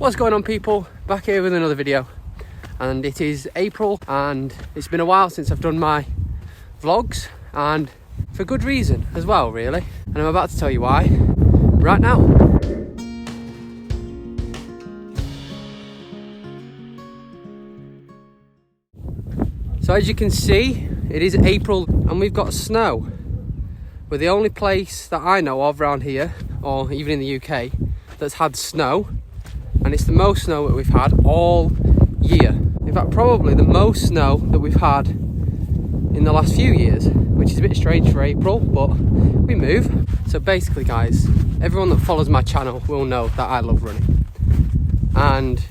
What's going on, people? Back here with another video, and it is April and it's been a while since I've done my vlogs, and for good reason as well, really, and I'm about to tell you why right now. So as you can see, it is April and we've got snow. We're the only place that I know of around here, or even in the UK, that's had snow, and it's the most snow that we've had all year. In fact, probably the most snow that we've had in the last few years, which is a bit strange for April, but we move. So basically, guys, everyone that follows my channel will know that I love running, and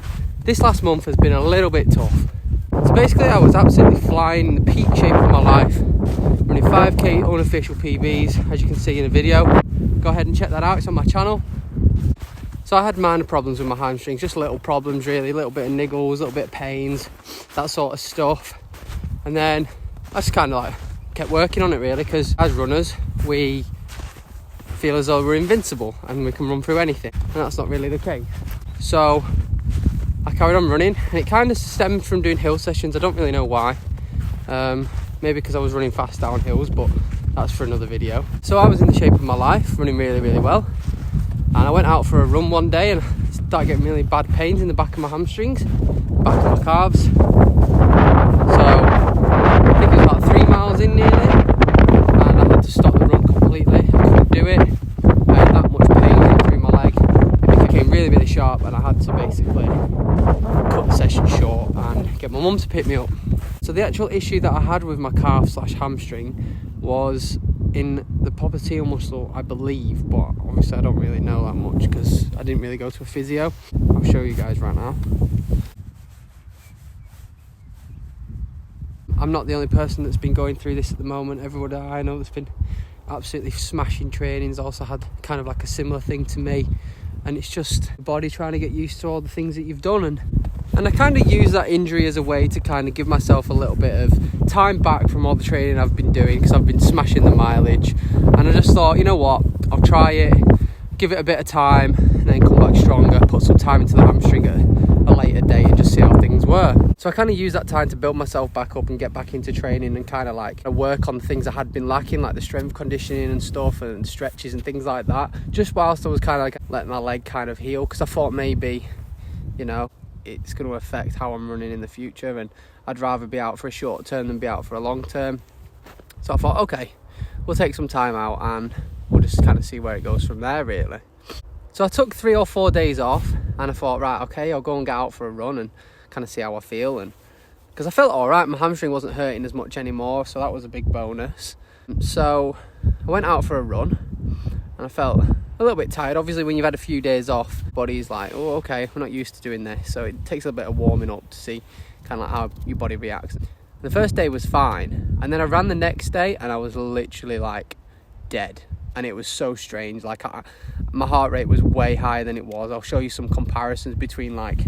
this last month has been a little bit tough. So basically, I was absolutely flying in the peak shape of my life, running 5k unofficial PBs, as you can see in the video. Go ahead and check that out, it's on my channel. So I had minor problems with my hamstrings, just little problems really, a little bit of niggles, a little bit of pains, that sort of stuff. And then I just kind of like kept working on it really, because as runners, we feel as though we're invincible and we can run through anything, and that's not really the case. So I carried on running, and it kind of stemmed from doing hill sessions. I don't really know why. Maybe because I was running fast down hills, but that's for another video. So I was in the shape of my life, running really, really well. And I went out for a run one day and started getting really bad pains in the back of my hamstrings, back of my calves. So I think it was about 3 miles in nearly, and I had to stop the run completely. I couldn't do it. I had that much pain through my leg. It became really, really sharp, and I had to basically cut the session short and get my mum to pick me up. So the actual issue that I had with my calf / hamstring was in the popliteal muscle, I believe, but obviously I don't really know that much because I didn't really go to a physio. I'll show you guys right now. I'm not the only person that's been going through this at the moment. Everyone that I know that's been absolutely smashing trainings also had kind of like a similar thing to me, and it's just the body trying to get used to all the things that you've done, and I kind of use that injury as a way to kind of give myself a little bit of time back from all the training I've been doing, because I've been smashing the mileage, and I just thought, you know what, I'll try it, give it a bit of time, and then come back stronger, put some time into the hamstring at a later date and just see how things were. So I kind of used that time to build myself back up and get back into training and kind of like work on things I had been lacking, like the strength conditioning and stuff and stretches and things like that, just whilst I was kind of like letting my leg kind of heal, because I thought maybe, you know, it's going to affect how I'm running in the future, and I'd rather be out for a short term than be out for a long term. So I thought, okay, we'll take some time out and we'll just kind of see where it goes from there really. So I took 3 or 4 days off, and I thought, right, okay, I'll go and get out for a run and kind of see how I feel, and because I felt all right, my hamstring wasn't hurting as much anymore, so that was a big bonus. So I went out for a run and I felt a little bit tired. Obviously when you've had a few days off, body's like, oh okay, we're not used to doing this, so it takes a bit of warming up to see kind of like how your body reacts. The first day was fine, and then I ran the next day and I was literally like dead, and it was so strange. Like my heart rate was way higher than it was. I'll show you some comparisons between like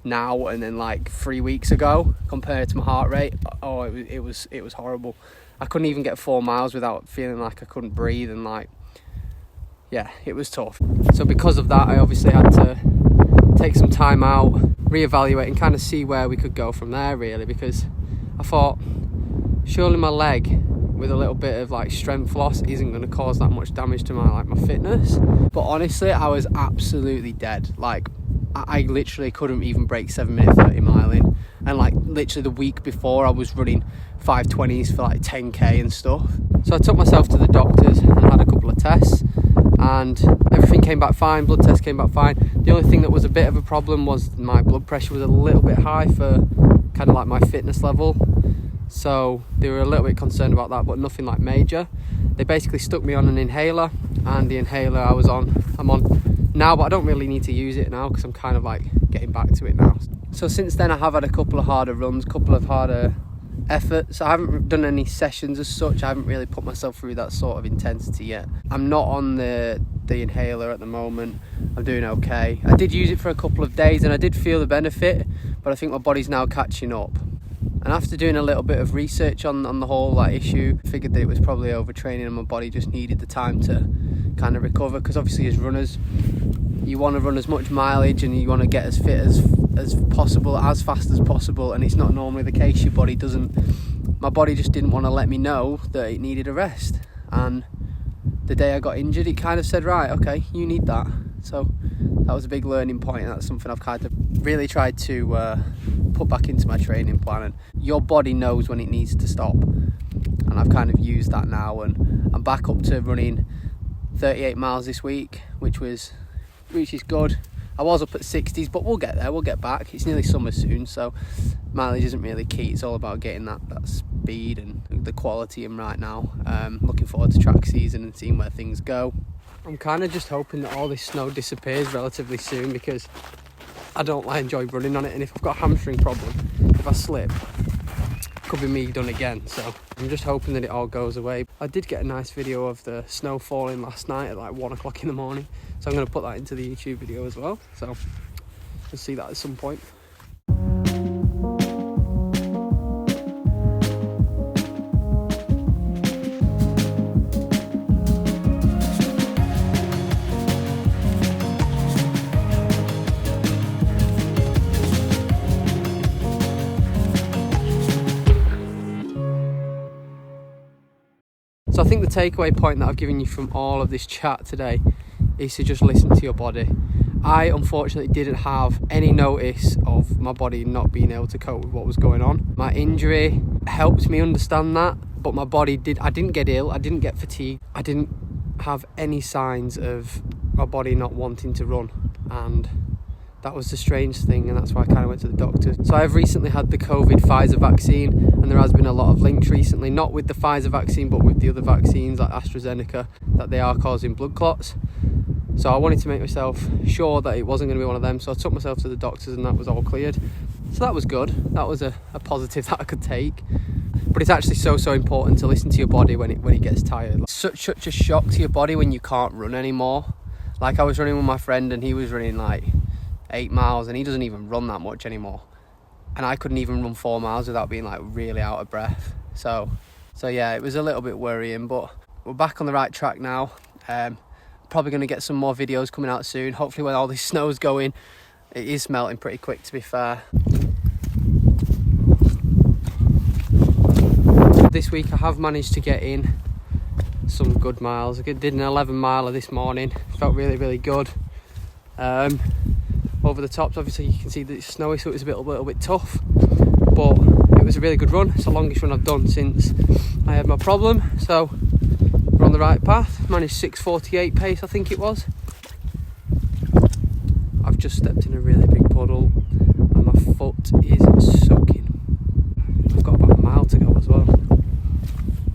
now and then like 3 weeks ago compared to my heart rate. Oh, it was horrible. I couldn't even get 4 miles without feeling like I couldn't breathe, and like, yeah, it was tough. So because of that, I obviously had to take some time out, reevaluate and kind of see where we could go from there really, because I thought surely my leg with a little bit of like strength loss isn't going to cause that much damage to my fitness. But honestly, I was absolutely dead. Like I literally couldn't even break 7-minute 30 miling, and like literally the week before I was running 5:20s for like 10k and stuff. So I took myself to the doctors and had a couple of tests, and everything came back fine. Blood test came back fine. The only thing that was a bit of a problem was my blood pressure was a little bit high for kind of like my fitness level, so they were a little bit concerned about that, but nothing like major. They basically stuck me on an inhaler, and the inhaler I'm on now, but I don't really need to use it now because I'm kind of like getting back to it now. So since then I have had a couple of harder runs, couple of harder efforts. I haven't done any sessions as such. I haven't really put myself through that sort of intensity yet. I'm not on the inhaler at the moment. I'm doing okay. I did use it for a couple of days and I did feel the benefit, but I think my body's now catching up. And after doing a little bit of research on the whole issue, I figured that it was probably overtraining and my body just needed the time to kind of recover, because obviously as runners you want to run as much mileage and you want to get as fit as possible, as fast as possible, and it's not normally the case. Your body doesn't. My body just didn't want to let me know that it needed a rest, and the day I got injured, it kind of said, right, okay, you need that. So that was a big learning point, and that's something I've kind of really tried to put back into my training plan. And your body knows when it needs to stop, and I've kind of used that now, and I'm back up to running 38 miles this week, which is good. I was up at 60s, but we'll get there, we'll get back. It's nearly summer soon, so mileage isn't really key. It's all about getting that speed and the quality in right now. Looking forward to track season and seeing where things go. I'm kind of just hoping that all this snow disappears relatively soon, because I don't enjoy running on it, and if I've got a hamstring problem, if I slip, it could be me done again. So I'm just hoping that it all goes away. I did get a nice video of the snow falling last night at like 1 o'clock in the morning, so I'm going to put that into the YouTube video as well, so you'll see that at some point. So I think the takeaway point that I've given you from all of this chat today is to just listen to your body. I unfortunately didn't have any notice of my body not being able to cope with what was going on. My injury helped me understand that, but my body I didn't get ill, I didn't get fatigued, I didn't have any signs of my body not wanting to run, and that was the strange thing, and that's why I kind of went to the doctor. So I've recently had the COVID Pfizer vaccine, and there has been a lot of links recently, not with the Pfizer vaccine, but with the other vaccines like AstraZeneca, that they are causing blood clots. So I wanted to make myself sure that it wasn't going to be one of them, so I took myself to the doctors and that was all cleared. So that was good. That was a positive that I could take. But it's actually so important to listen to your body when it gets tired. Like, such a shock to your body when you can't run anymore. Like, I was running with my friend and he was running like 8 miles, and he doesn't even run that much anymore, and I couldn't even run 4 miles without being like really out of breath. So yeah, it was a little bit worrying, but we're back on the right track now. Probably going to get some more videos coming out soon, hopefully when all this snow's going. It is melting pretty quick, to be fair. This week I have managed to get in some good miles. I did an 11 miler this morning, felt really good. Over the tops, obviously you can see that it's snowy, so it was a little bit tough, but it was a really good run. It's the longest run I've done since I had my problem, so we're on the right path. Managed 6:48 pace, I think it was. I've just stepped in a really big puddle and my foot is soaking. I've got about a mile to go as well.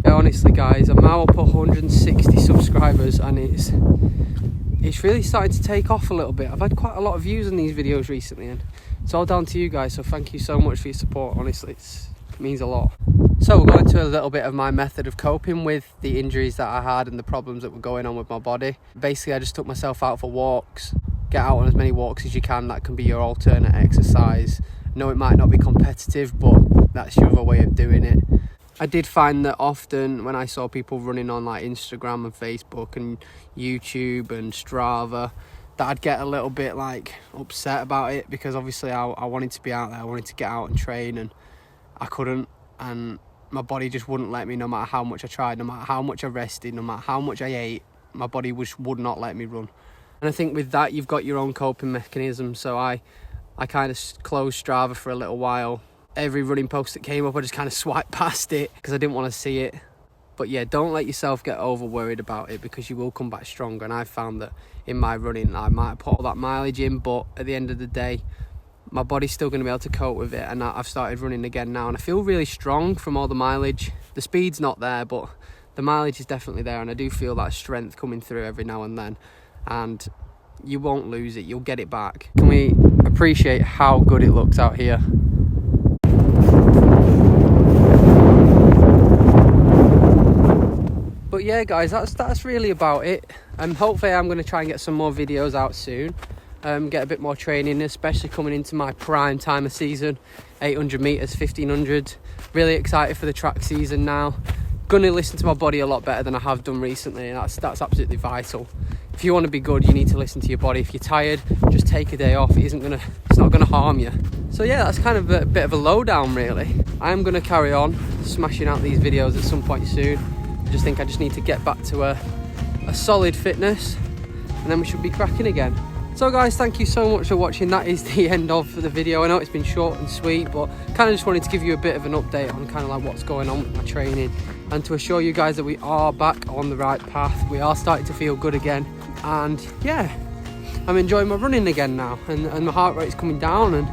Yeah, honestly guys, I'm now up 160 subscribers, and it's really starting to take off a little bit. I've had quite a lot of views on these videos recently, and it's all down to you guys, so thank you so much for your support. Honestly, it means a lot. So we'll go into a little bit of my method of coping with the injuries that I had and the problems that were going on with my body. Basically, I just took myself out for walks. Get out on as many walks as you can. That can be your alternate exercise. No, it might not be competitive, but that's your other way of doing it. I did find that often when I saw people running on like Instagram and Facebook and YouTube and Strava, that I'd get a little bit like upset about it, because obviously I wanted to be out there, I wanted to get out and train, and I couldn't, and my body just wouldn't let me. No matter how much I tried, no matter how much I rested, no matter how much I ate, my body would not let me run. And I think with that you've got your own coping mechanism. So I kind of closed Strava for a little while. Every running post that came up, I just kind of swiped past it because I didn't want to see it. But yeah, don't let yourself get over worried about it, because you will come back stronger. And I found that in my running, I might have put all that mileage in, but at the end of the day, my body's still going to be able to cope with it. And I've started running again now, and I feel really strong from all the mileage. The speed's not there, but the mileage is definitely there, and I do feel that strength coming through every now and then. And you won't lose it, you'll get it back. Can we appreciate how good it looks out here? But yeah guys, that's really about it. Hopefully I'm going to try and get some more videos out soon. Get a bit more training, especially coming into my prime time of season. 800 metres, 1500. Really excited for the track season now. Going to listen to my body a lot better than I have done recently, and that's absolutely vital. if you want to be good, you need to listen to your body. If you're tired, just take a day off. It's not gonna harm you. So yeah, that's kind of a bit of a lowdown really. I am gonna carry on smashing out these videos at some point soon. I just need to get back to a solid fitness, and then we should be cracking again. So guys, thank you so much for watching. That is the end of the video. I know it's been short and sweet, but kind of just wanted to give you a bit of an update on kind of like what's going on with my training, and to assure you guys that we are back on the right path. We are starting to feel good again, and yeah, I'm enjoying my running again now, and my heart rate's coming down, and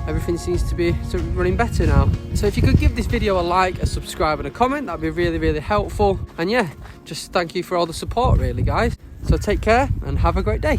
everything seems to be running better now. So if you could give this video a like, a subscribe and a comment, that'd be really, really helpful. And yeah, just thank you for all the support really, guys. So take care and have a great day.